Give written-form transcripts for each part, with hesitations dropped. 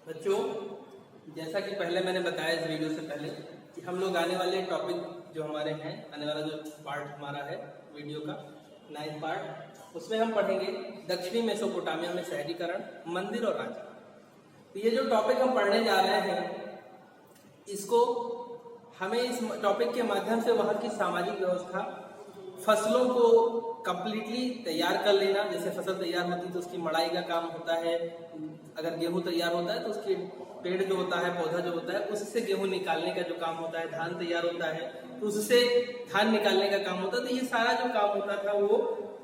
बच्चों, जैसा कि पहले मैंने बताया इस वीडियो से पहले कि हम लोग आने वाले टॉपिक जो हमारे हैं, आने वाला जो पार्ट हमारा है वीडियो का 9th पार्ट, उसमें हम पढ़ेंगे दक्षिणी मेसोपोटामिया में शहरीकरण, मंदिर और राजा। तो ये जो टॉपिक हम पढ़ने जा रहे हैं, इसको हमें इस टॉपिक के माध्यम से वहाँ की सामाजिक व्यवस्था, फसलों को कंप्लीटली तैयार कर लेना। जैसे फसल तैयार होती है तो उसकी मड़ाई का काम होता है, अगर गेहूं तैयार होता है तो उसके पेड़ जो होता है, पौधा जो होता है, उससे गेहूं निकालने का जो काम होता है, धान तैयार होता है तो उससे धान निकालने का काम होता है। तो ये सारा जो काम होता था वो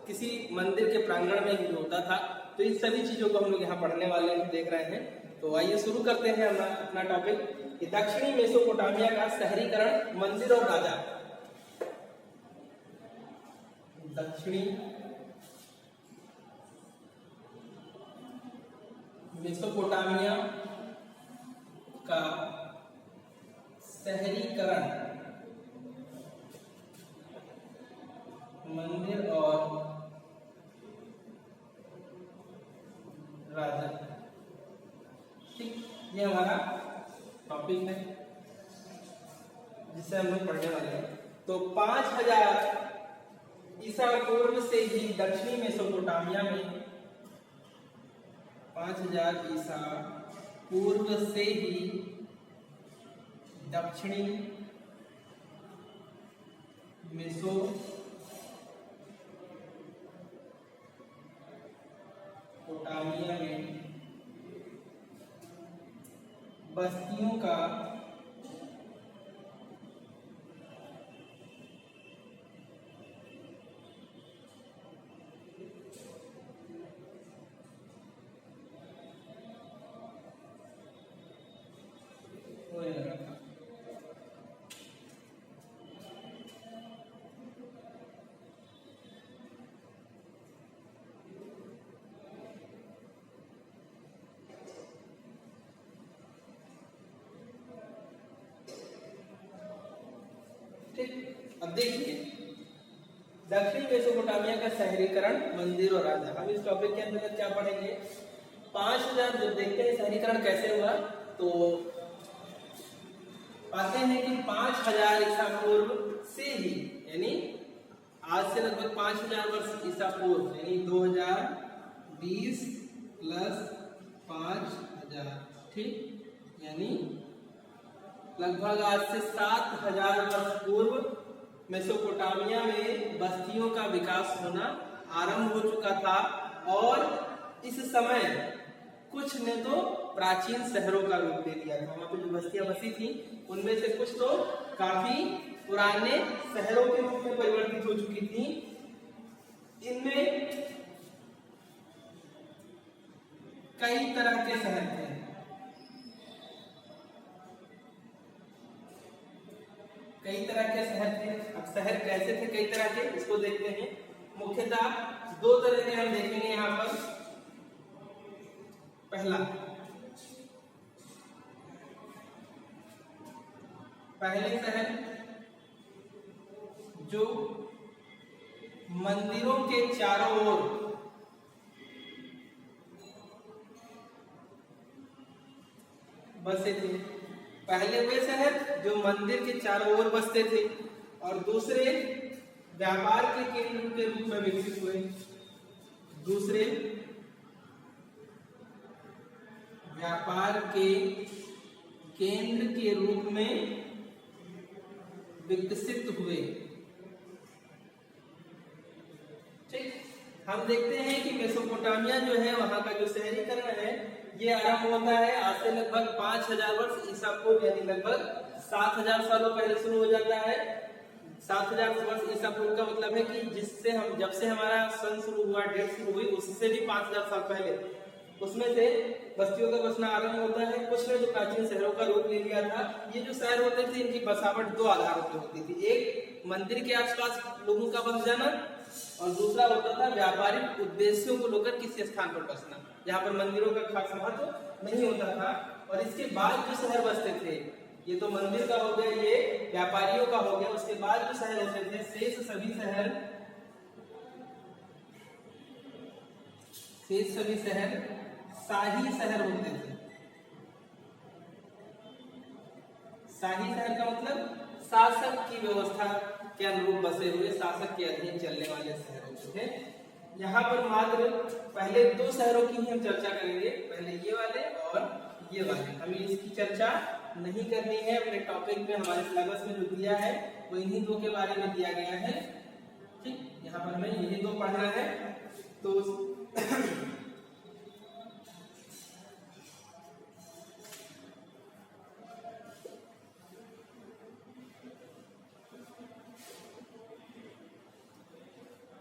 किसी मंदिर के प्रांगण में ही होता था। तो इन सभी चीजों को हम लोग यहाँ पढ़ने वाले हैं, देख रहे हैं। तो आइए शुरू करते हैं अपना टॉपिक, दक्षिणी मेसोपोटामिया का शहरीकरण, मंदिर और राजा। दक्षिणी मेसोपोटामिया का शहरीकरण, मंदिर और राजा। ठीक, ये हमारा टॉपिक है जिसे हम लोग पढ़ने वाले हैं। तो 5000 ईसा पूर्व से ही दक्षिणी मेसोपोटामिया में, 5000 ईसा पूर्व से ही दक्षिणी मेसोपोटामिया में बस्तियों का अब देखिए, दक्षिण मेसोपोटामिया का शहरीकरण, मंदिर और राजा। हम इस टॉपिक के अंतर्गत क्या पढ़ेंगे? 5000 जब देखते हैं शहरीकरण कैसे हुआ, तो पाते हैं कि 5000 ईसा पूर्व से ही, यानी आज से लगभग 5000 वर्ष ईसा पूर्व, यानी 2020 प्लस 5000, ठीक, यानी लगभग आज से 7000 वर्ष पूर्व मेसोपोटामिया में बस्तियों का विकास होना आरंभ हो चुका था। और इस समय कुछ ने तो प्राचीन शहरों का रूप ले लिया था। वहां पे जो बस्तियां बसी थी उनमें से कुछ तो काफी पुराने शहरों के रूप में परिवर्तित हो चुकी थी। इनमें कई तरह के शहर थे। कई तरह के शहर थे। अब शहर कैसे थे, कई तरह के, इसको देखते हैं। मुख्यतः 2 तरह के हम देखेंगे यहाँ पर। पहले शहर जो मंदिरों के चारों ओर बसे थे। पहले वे शहर जो मंदिर के चारों ओर बसते थे, और दूसरे व्यापार के केंद्र के रूप में विकसित हुए। दूसरे व्यापार के केंद्र के रूप में विकसित हुए। ठीक, हम देखते हैं कि मेसोपोटामिया जो है, वहां का जो शहरीकरण है, ये आरंभ होता है आज से लगभग 5000 वर्ष ईसा पूर्व, यानी लगभग 7000 सालों पहले शुरू हो जाता है। 7000 वर्ष ईसा पूर्व का मतलब है कि जिससे हम, जब से हमारा सन शुरू हुआ, डेट शुरू हुई, उससे भी 5000 साल पहले उसमें से बस्तियों का बसना आरंभ होता है। कुछ ने जो प्राचीन शहरों का रूप ले लिया था। ये जो शहर होते थे, इनकी बसावट 2 आधारों पर होती थी। एक, मंदिर के आसपास लोगों का बस जाना, और दूसरा होता था व्यापारिक उद्देश्यों को लेकर किसी स्थान पर बसना, जहाँ पर मंदिरों का खास महत्व नहीं होता था। और इसके बाद जो शहर बसते थे, ये तो मंदिर का हो गया, ये व्यापारियों का हो गया। उसके बाद जो शहर होते थे, शेष सभी शहर शाही शहर होते थे। शाही शहर का मतलब शासक की व्यवस्था के अनुरूप बसे हुए, शासक के अधीन चलने वाले शहर होते हैं। यहाँ पर मात्र पहले 2 शहरों की ही हम चर्चा करेंगे, पहले ये वाले और ये वाले। हमें इसकी चर्चा नहीं करनी है। अपने टॉपिक में हमारे सिलेबस में जो दिया है वो इन्हीं 2 के बारे में दिया गया है। ठीक, यहाँ पर हमें यही 2 पढ़ना है। तो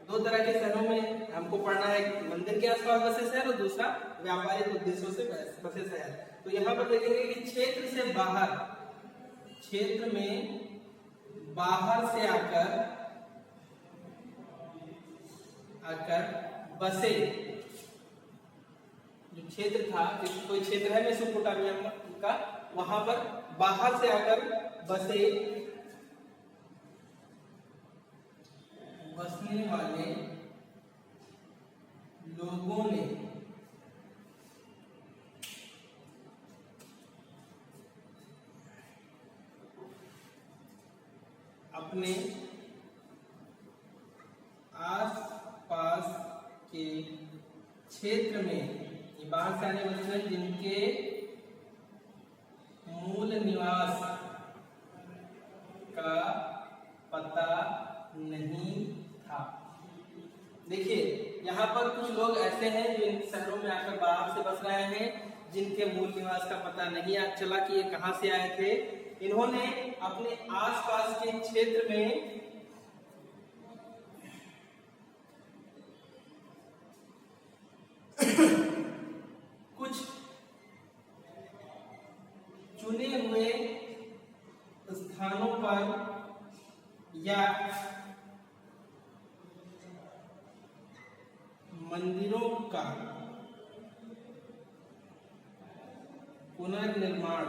दो तरह के शहरों में हमको पढ़ना है, मंदिर के आसपास बसे शहर और दूसरा व्यापारिक उद्देश्यों से बसे शहर। तो यहाँ पर देखेंगे कि क्षेत्र से बाहर, क्षेत्र में बाहर से आकर बसे, जो क्षेत्र था, कोई क्षेत्र है मेसोपोटामिया का, वहां पर बाहर से आकर बसने वाले लोगों ने अपने आस-पास के क्षेत्र में, ये बाहर से आने वाले जिनके मूल निवास का पता नहीं था। देखिए यहाँ पर कुछ लोग ऐसे हैं जो इन शहरों में आकर बाहर से बस रहे हैं, जिनके मूल निवास का पता नहीं चला कि ये कहां से आए थे। इन्होंने अपने आसपास के क्षेत्र में कुछ चुने हुए स्थानों पर या मंदिरों का पुनर्निर्माण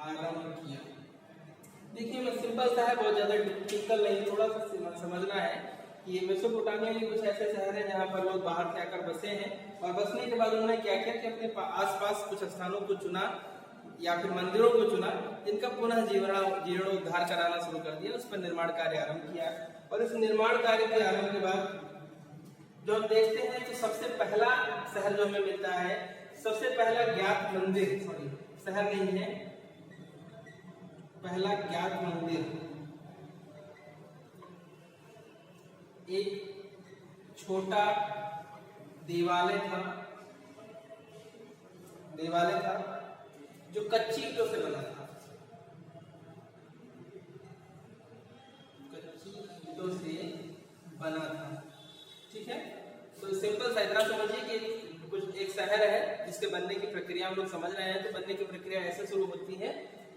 आरंभ किया। देखिए मैं सिंपल सा है, बहुत ज्यादा डिफिकल्ट नहीं, थोड़ा सा समझना है कि ये मेसोपोटामिया के कुछ ऐसे शहर हैं जहाँ पर लोग बाहर से आकर बसे हैं, और बसने के बाद उन्होंने क्या किया कि अपने आसपास कुछ स्थानों को चुना या फिर मंदिरों को चुना, जिनका पुनः जीर्णोद्धार कराना शुरू कर दिया, उस पर निर्माण कार्य आरंभ किया। और इस निर्माण कार्य के आरंभ के बाद जो हम देखते हैं तो सबसे पहला शहर जो हमें मिलता है, सबसे पहला ज्ञात मंदिर, सॉरी शहर नहीं है, पहला ज्ञात मंदिर एक छोटा देवालय था जो कच्ची ईंटों से बना था, कच्ची ईंटों से बना था। ठीक है, तो सिंपल सा इतना समझिए कि कुछ एक शहर है जिसके बनने की प्रक्रिया हम लोग समझ रहे हैं। तो बनने की प्रक्रिया ऐसे शुरू होती है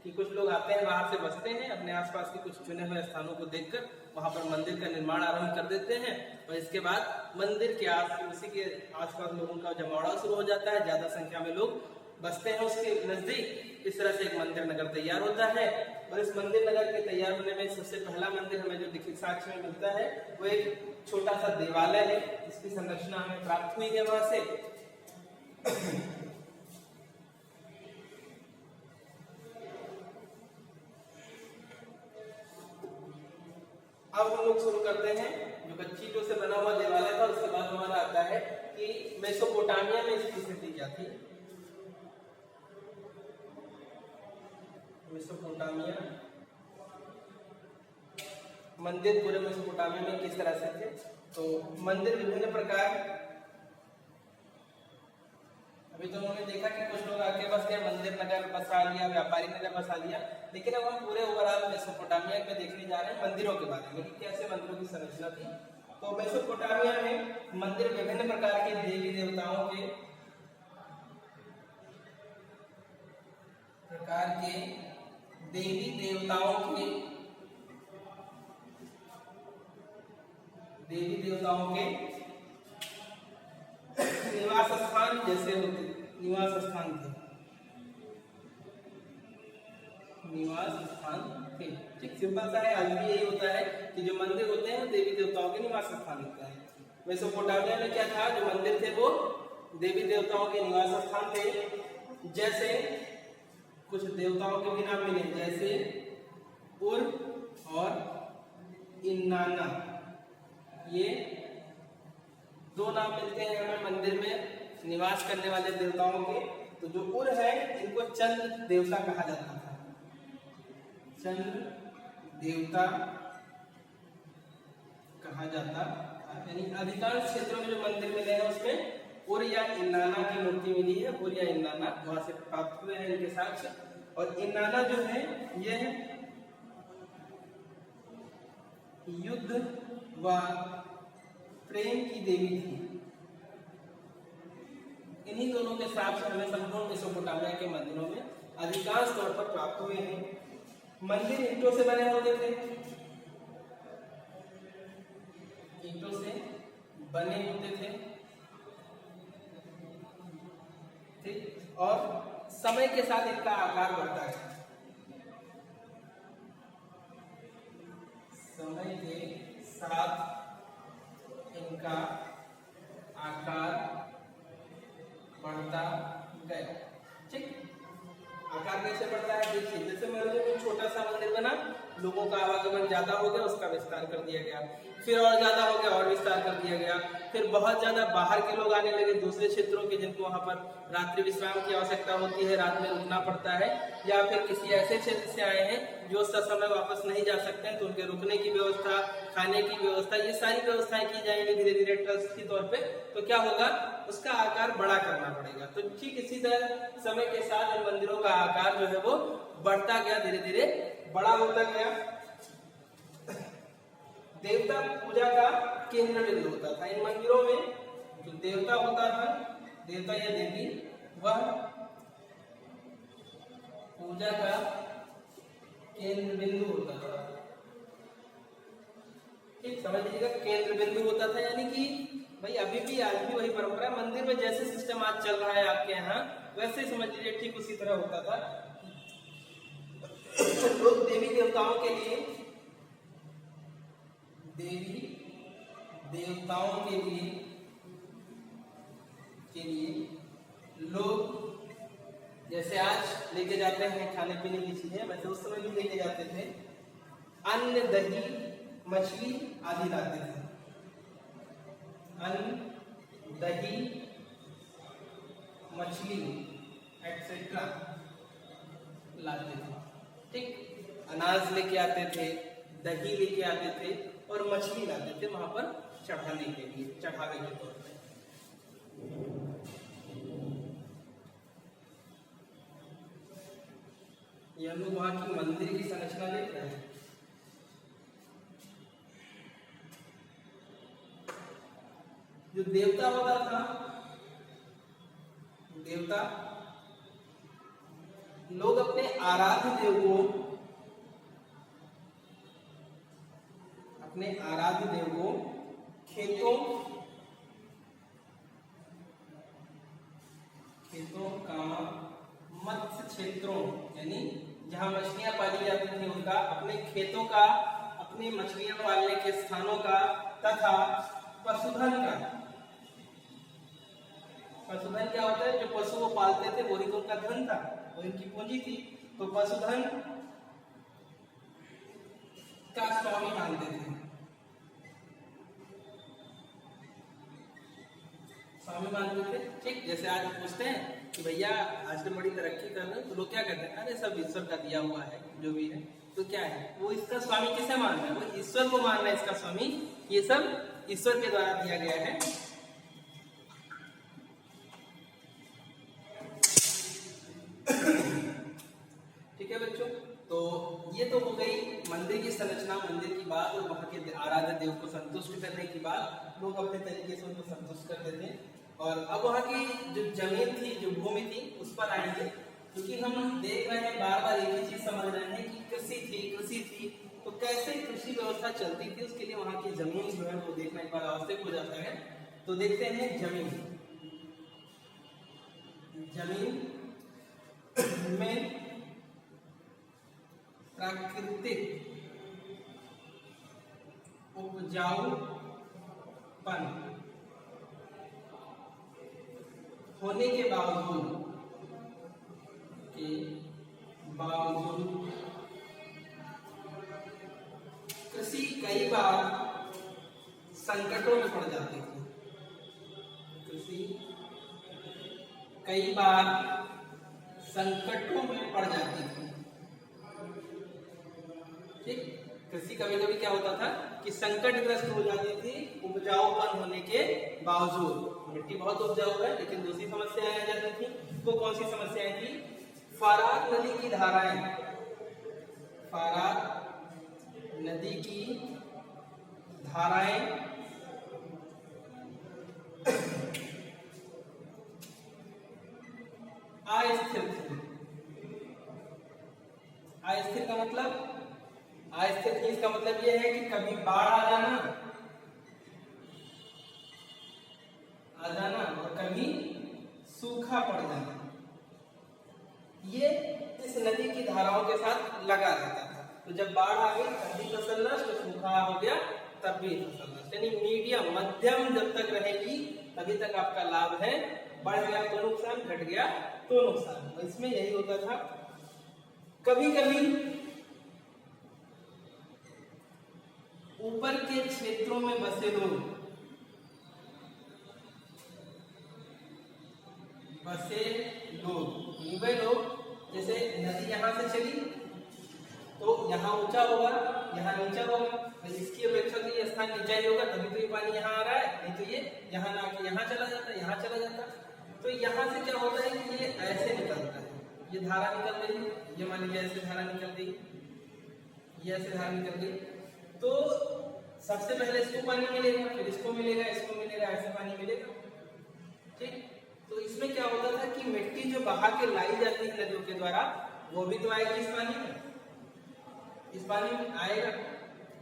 कि कुछ लोग आते हैं, बाहर से बसते हैं, अपने आसपास के कुछ चुने हुए स्थानों को देखकर वहां पर मंदिर का निर्माण आरंभ कर देते हैं, और इसके बाद मंदिर के उसी के आसपास लोगों का जमावड़ा शुरू हो जाता है, ज्यादा संख्या में लोग बसते हैं उसके नजदीक। इस तरह से एक मंदिर नगर तैयार होता है, और इस मंदिर नगर के तैयार होने में सबसे पहला मंदिर हमें जो लिखित साक्ष्य में मिलता है वो एक छोटा सा देवालय है, जिसकी संरचना हमें प्राप्त हुई है वहां से। अब हम लोग शुरू करते हैं, जो कच्ची ईंटों से बना हुआ देवालय था, उसके बाद हमारा आता है कि मेसोपोटामिया में इसकी स्थिति क्या थी। मेसोपोटामिया मंदिर पूरे मेसोपोटामिया में किस तरह से थे। तो मंदिर विभिन्न प्रकार, अभी तो उन्होंने देखा कि कुछ लोग आके बस गए, मंदिर नगर बसा लिया, व्यापारी नगर बसा लिया, लेकिन अब हम पूरे ओवरऑल मेसोपोटामिया में देखने जा रहे हैं मंदिरों के बारे में कि कैसे मंदिरों की संरचना थी। तो मेसोपोटामिया में मंदिर विभिन्न प्रकार के देवी देवताओं के निवास स्थान जैसे होते, निवास स्थान थे। ठीक, सिंपल सा है, आज भी यही होता है कि जो मंदिर होते हैं वो देवी देवताओं के निवास स्थान होते हैं। मेसोपोटामिया में क्या था, जो मंदिर थे वो देवी देवताओं के निवास स्थान थे। जैसे कुछ देवताओं के भी नाम मिले, जैसे उर और इन्नाना, ये दो नाम मिलते हैं हमें मंदिर में निवास करने वाले देवताओं के। तो जो उर है इनको चंद्र देवता कहा जाता था, चंद्र देवता कहा जाता, यानी अधिकांश क्षेत्रों में जो मंदिर मिले हैं उसमें उर या इन्नाना की मूर्ति मिली है। उर या इन्नाना वहां से प्राप्त हुए हैं इनके साक्ष्य। और इन्नाना जो है यह युद्ध व प्रेम की देवी थी। इन्हीं दोनों के साक्ष्य हमें संपूर्ण मेसोपोटामिया के मंदिरों में अधिकांश तौर पर प्राप्त हुए हैं। मंदिर ईंटों से बने होते थे, ईंटों से बने होते थे, ठीक। और समय के साथ इनका आकार बढ़ता है, समय के साथ इनका आकार बढ़ता गया, ठीक। आकार कैसे बढ़ता है देखिए, जैसे मान लीजिए छोटा सा मंदिर बना, लोगों का आवागमन ज्यादा हो गया, उसका विस्तार कर दिया गया, फिर और ज्यादा हो गया और विस्तार कर दिया गया, फिर बहुत ज्यादा बाहर के लोग आने लगे दूसरे क्षेत्रों के, जिनको वहां पर रात्रि विश्राम की आवश्यकता होती है, रात में रुकना पड़ता है, या फिर किसी ऐसे क्षेत्र से आए हैं जो समय वापस नहीं जा सकते हैं, तो उनके रुकने की व्यवस्था, खाने की व्यवस्था, ये सारी व्यवस्थाएं की जाएंगी धीरे धीरे ट्रस्ट के तौर पे। तो क्या होगा, उसका आकार बड़ा करना पड़ेगा। तो ठीक इसी तरह समय के साथ इन मंदिरों का आकार जो है वो बढ़ता गया, धीरे धीरे बड़ा होता गया। देवता पूजा का केंद्र बिंदु होता था इन मंदिरों में। जो देवता होता था, देवता या देवी, वह पूजा का केंद्र बिंदु होता था, ठीक। समझ लीजिएगा, केंद्र बिंदु होता था, यानी कि भाई अभी भी आज भी वही परंपरा, मंदिर में जैसे सिस्टम आज चल रहा है आपके यहाँ, वैसे ही समझ लीजिए ठीक उसी तरह होता था। लोग देवी देवताओं के लिए, देवी देवताओं के लिए लोग जैसे आज लेके जाते हैं खाने पीने की चीजें, वैसे उस समय भी लेके जाते थे, अन्न, दही, मछली आदि लाते थे, अन्न, दही, मछली एक्सेट्रा लाते थे, ठीक। अनाज लेके आते थे, दही लेके आते थे और मछली लाते थे वहां पर चढ़ाने के लिए, चढ़ावे के तौर पे। ये हम लोग वहां की मंदिर की संरचना देख रहे हैं। जो देवता होता था, देवता लोग अपने आराध्य देव को, अपने आराध्य देव को खेतों का मत्स्य क्षेत्रों, यानी जहां मछलियां पाली जाती थी उनका, अपने खेतों का, अपनी मछलियां पालने के स्थानों का, तथा पशुधन का। पशुधन क्या होता है, जो पशु वो पालते थे वही तो उनका धन था, वो इनकी पूंजी थी। तो पशुधन का स्वामी मानते थे, स्वामी मानते थे, ठीक। जैसे आज पूछते हैं कि भैया आजकल बड़ी तरक्की कर रहे हैं, तो लोग क्या कहते हैं, अरे सब ईश्वर का दिया हुआ है, जो भी है। तो क्या है, वो इसका स्वामी किसे मान रहा है, वो ईश्वर को मान रहा है इसका स्वामी, ये सब ईश्वर के द्वारा दिया गया है। ठीक है बच्चों, तो ये तो हो गई मंदिर की संरचना, मंदिर की बात, और वहां के आराध्य देव को संतुष्ट करने की बात। लोग अपने तरीके से उनको संतुष्ट करते थे। और अब वहां की जो जमीन थी, जो भूमि थी, उस पर आएंगे, क्योंकि हम देख रहे हैं, बार बार एक ही चीज समझ रहे हैं कि कृषि थी, तो कैसे कृषि व्यवस्था चलती थी, उसके लिए वहां की जमीन जो है वो देखना एक बार आवश्यक हो जाता है। तो देखते हैं जमीन में प्राकृतिक उपजाऊपन होने के बावजूद बावजूद कृषि कई बार संकटों में पड़ जाती थी। कृषि कई बार संकटों में पड़ जाती थी। ठीक, कृषि कभी कभी क्या होता था कि संकटग्रस्त हो जाती थी उपजाऊपन होने के बावजूद। मिट्टी बहुत उपजाऊ है लेकिन दूसरी समस्याएं आ जाती थी। वो कौन सी समस्याएं थी? फरात नदी की धाराएं, फरात नदी की धाराएं अस्थिर थी। अस्थिर का मतलब, अस्थिर थी इसका मतलब यह है कि कभी बाढ़ आ जाना और कभी सूखा पड़ जाना। ये इस नदी की धाराओं के साथ लगा रहता था। तो जब बाढ़ आ गई तब भी फसल नष्ट, सूखा हो गया तब भी फसल नष्ट। यानी मीडियम, मध्यम जब तक रहेगी तभी तक आपका लाभ है। बढ़ गया तो नुकसान, घट गया तो नुकसान। तो इसमें यही होता था। कभी कभी ऊपर के क्षेत्रों में बसे लोग, वे लोग, जैसे नदी यहाँ से चली तो यहाँ ऊंचा होगा, यहाँ नीचा होगा। तो इसकी अपेक्षा तो ये स्थान नीचा ही होगा, तभी तो ये पानी यहाँ आ रहा है। नहीं तो ये यहाँ ना आके यहाँ चला जाता, यहाँ चला जाता। तो यहाँ से क्या होता है कि ये ऐसे निकलता है, ये धारा निकल गई, ये मान लीजिए ऐसे धारा निकल गई, ये ऐसे धारा निकल गई। तो सबसे पहले इसको पानी मिलेगा, फिर इसको मिलेगा, इसको मिलेगा, ऐसे पानी मिलेगा। ठीक, तो इसमें क्या होता था कि मिट्टी जो बहा के लाई जाती है नदियों के द्वारा, वो भी तो आएगी इस पानी में, इस पानी में आएगा।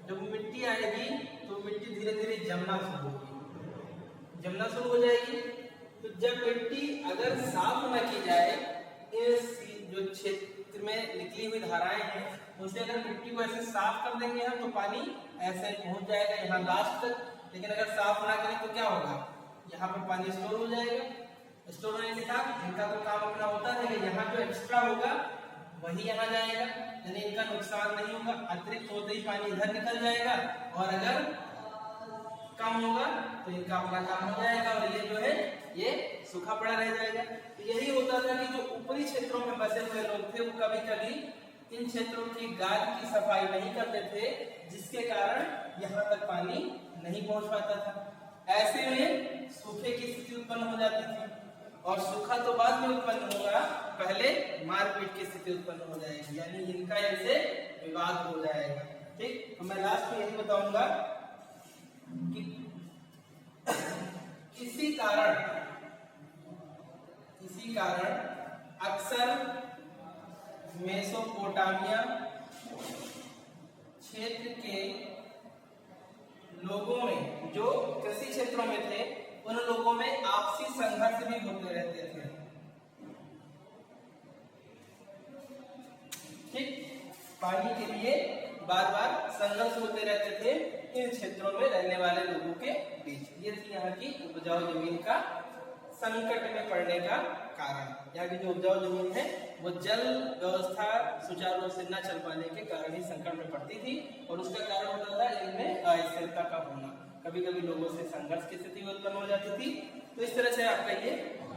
जब मिट्टी आएगी तो मिट्टी धीरे धीरे जमना शुरू होगी, जमना शुरू हो जाएगी। तो जब मिट्टी अगर साफ न की जाए, इस जो क्षेत्र में निकली हुई धाराएं हैं उसे अगर मिट्टी को ऐसे साफ कर देंगे हम तो पानी ऐसे पहुंच जाएगा यहाँ लास्ट तक। लेकिन अगर साफ ना करें तो क्या होगा, यहाँ पर पानी स्टोर हो जाएगा। स्टोर होने के साथ इनका तो काम अपना होता है, लेकिन यहाँ जो एक्स्ट्रा होगा वही यहाँ जाएगा, यानी इनका नुकसान नहीं होगा। अतिरिक्त होते ही पानी इधर निकल जाएगा, और अगर कम होगा तो इनका अपना काम हो जाएगा, और ये जो है ये सूखा पड़ा रह जाएगा। तो यही होता था कि जो ऊपरी क्षेत्रों में बसे हुए लोग थे वो कभी कभी इन क्षेत्रों की गाद की सफाई नहीं करते थे, जिसके कारण यहाँ तक पानी नहीं पहुंच पाता था। ऐसे में सूखे की स्थिति उत्पन्न हो जाती थी, और सूखा तो बाद में उत्पन्न होगा, पहले मारपीट की स्थिति उत्पन्न हो जाएगी, यानी इनका ऐसे विवाद हो जाएगा। ठीक, तो मैं लास्ट में यही बताऊंगा कि इसी कारण अक्सर मेसोपोटामिया क्षेत्र के लोगों में, जो कृषि क्षेत्रों में थे, उन लोगों में आपसी संघर्ष भी होते रहते थे। ठीक, पानी के लिए बार बार संघर्ष होते रहते थे इन क्षेत्रों में रहने वाले लोगों के बीच। ये थी यहाँ की उपजाऊ जमीन का संकट में पड़ने का कारण। यहाँ की जो उपजाऊ जमीन है वो जल व्यवस्था सुचारू रूप से न चल पाने के कारण ही संकट में पड़ती थी, और उसका कारण होता था इनमें अस्थिरता का होना। कभी कभी लोगों से संघर्ष की स्थिति उत्पन्न हो जाती थी। तो इस तरह से आपका ये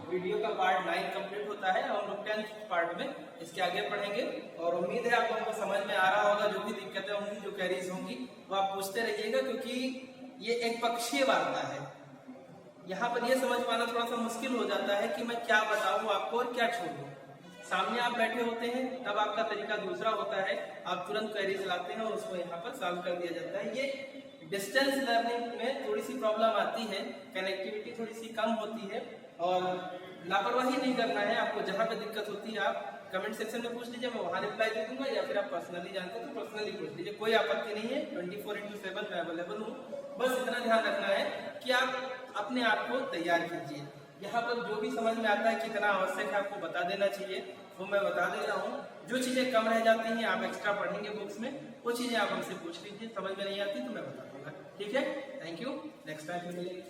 वीडियो का पार्ट 9 कंप्लीट होता है, और हम लोग 10th पार्ट में इसके आगे पढ़ेंगे। और उम्मीद है आप लोगों को समझ में आ रहा होगा। जो भी दिक्कतें होंगी, जो क्वेरीज होंगी, वो आप पूछते रहिएगा, क्योंकि ये एक पक्षीय वार्ता है। यहाँ पर यह समझ पाना थोड़ा सा मुश्किल हो जाता है कि मैं क्या बताऊं आपको और क्या छोड़ूं। सामने आप बैठे होते हैं तब आपका तरीका दूसरा होता है, आप तुरंत क्वेरीज लाते हैं और उसको यहाँ पर सॉल्व कर दिया जाता है। ये डिस्टेंस लर्निंग में थोड़ी सी प्रॉब्लम आती है, कनेक्टिविटी थोड़ी सी कम होती है, और लापरवाही नहीं करना है। आपको जहाँ पे दिक्कत होती है आप कमेंट सेक्शन में पूछ लीजिए, मैं वहाँ रिप्लाई दे दूंगा, या फिर आप पर्सनली जानते हैं तो पर्सनली पूछ लीजिए, कोई आपत्ति नहीं है। 24/7 मैं अवेलेबल हूँ। बस इतना ध्यान रखना है कि आप अपने आप को तैयार कीजिए। यहाँ पर जो भी समझ में आता है कितना आवश्यक है आपको बता देना चाहिए, वो मैं बता दे रहा हूँ। जो चीजें कम रह जाती हैं आप एक्स्ट्रा पढ़ेंगे बुक्स में, वो चीजें आप हमसे पूछ लीजिए। समझ में नहीं आती तो मैं बता दूंगा। ठीक है, थैंक यू, नेक्स्ट टाइम मिलेंगे।